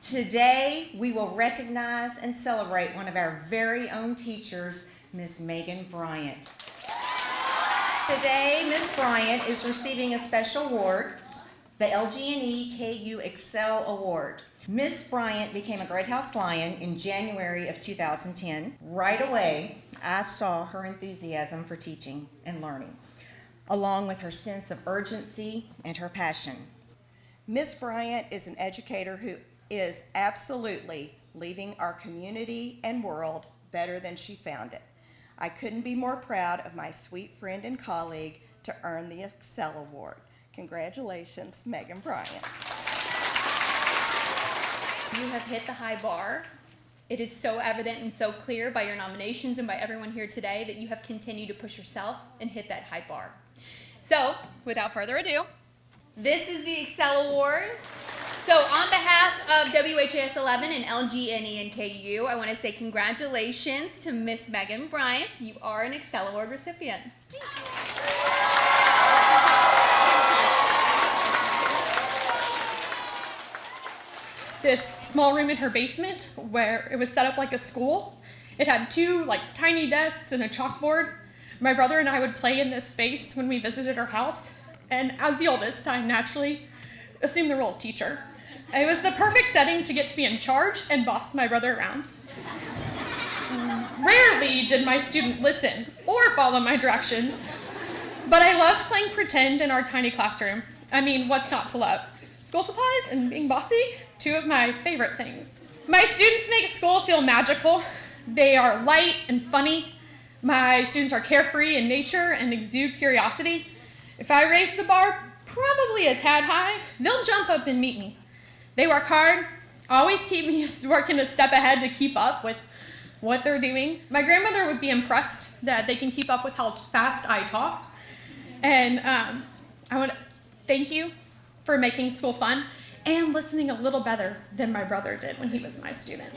Today, we will recognize and celebrate one of our very own teachers, Ms. Megan Bryant. Today, Ms. Bryant is receiving a special award, the LG&E KU ExCEL Award. Ms. Bryant became a Greathouse Lion in January of 2010. Right away, I saw her enthusiasm for teaching and learning, along with her sense of urgency and her passion. Ms. Bryant is an educator who is absolutely leaving our community and world better than she found it. I couldn't be more proud of my sweet friend and colleague to earn the ExCEL Award. Congratulations, Megan Bryant. You have hit the high bar. It is so evident and so clear by your nominations and by everyone here today that you have continued to push yourself and hit that high bar. So, without further ado, this is the ExCEL Award. So on behalf of WHAS 11 and LG&E and KU, I want to say congratulations to Miss Megan Bryant. You are an ExCEL Award recipient. Thank you. This small room in her basement where it was set up like a school. It had two tiny desks and a chalkboard. My brother and I would play in this space when we visited her house. And as the oldest, I naturally assumed the role of teacher. It was the perfect setting to get to be in charge and boss my brother around. Rarely did my student listen or follow my directions, but I loved playing pretend in our tiny classroom. I mean, what's not to love? School supplies and being bossy, two of my favorite things. My students make school feel magical. They are light and funny. My students are carefree in nature and exude curiosity. If I raise the bar probably a tad high, they'll jump up and meet me. They work hard, always keep me working a step ahead to keep up with what they're doing. My grandmother would be impressed that they can keep up with how fast I talk. And I want to thank you for making school fun and listening a little better than my brother did when he was my student.